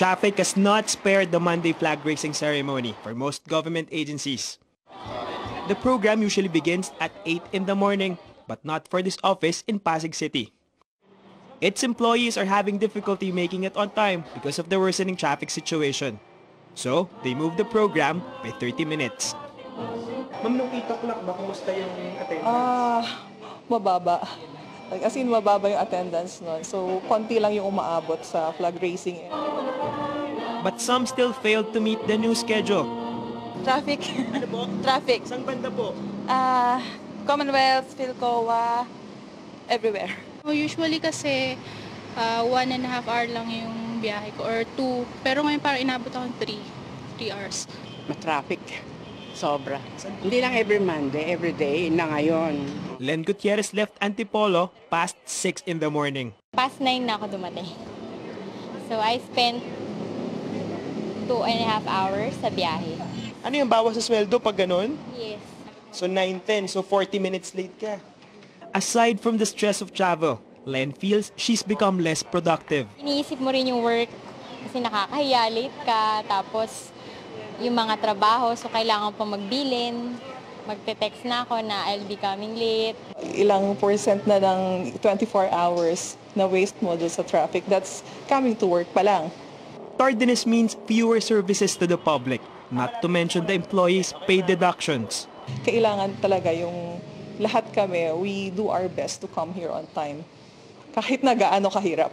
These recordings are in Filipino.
Traffic has not spared the Monday flag raising ceremony for most government agencies. The program usually begins at 8 in the morning, but not for this office in Pasig City. Its employees are having difficulty making it on time because of the worsening traffic situation. So, they moved the program by 30 minutes. Ma'am, nung 8 o'clock ba, kumusta yung attendance? Mababa. Like, as in, mababa yung attendance nun. So, konti lang yung umaabot sa flag raising. But some still failed to meet the new schedule. Traffic. Ano po? Traffic. Saan banda po? Commonwealth, Philcoa, everywhere. Usually kasi 1.5 hour lang yung biyahe ko or 2. Pero ngayon parang inabot akong 3 hours. Traffic. Sobra. Hindi lang every Monday, every day na ngayon. Len Gutierrez left Antipolo past 6 in the morning. Past 9 na ako dumating. So I spent 2.5 hours sa biyahe. Ano yung bawas sa sweldo pag ganun? Yes. So 9:10, so 40 minutes late ka. Aside from the stress of travel, Len feels she's become less productive. Iniisip mo rin yung work kasi nakakahiya, late ka, tapos yung mga trabaho, so kailangan pa magbilin. Magte-text na ako na I'll be coming late. Ilang percent na ng 24 hours na waste mo doon sa traffic. That's coming to work pa lang. Tardiness means fewer services to the public, not to mention the employees' pay deductions. Kailangan talaga yung lahat kami, we do our best to come here on time. Kahit na gaano kahirap.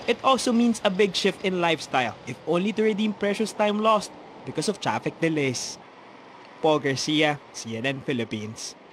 It also means a big shift in lifestyle, if only to redeem precious time lost because of traffic delays. Paul Garcia, CNN Philippines.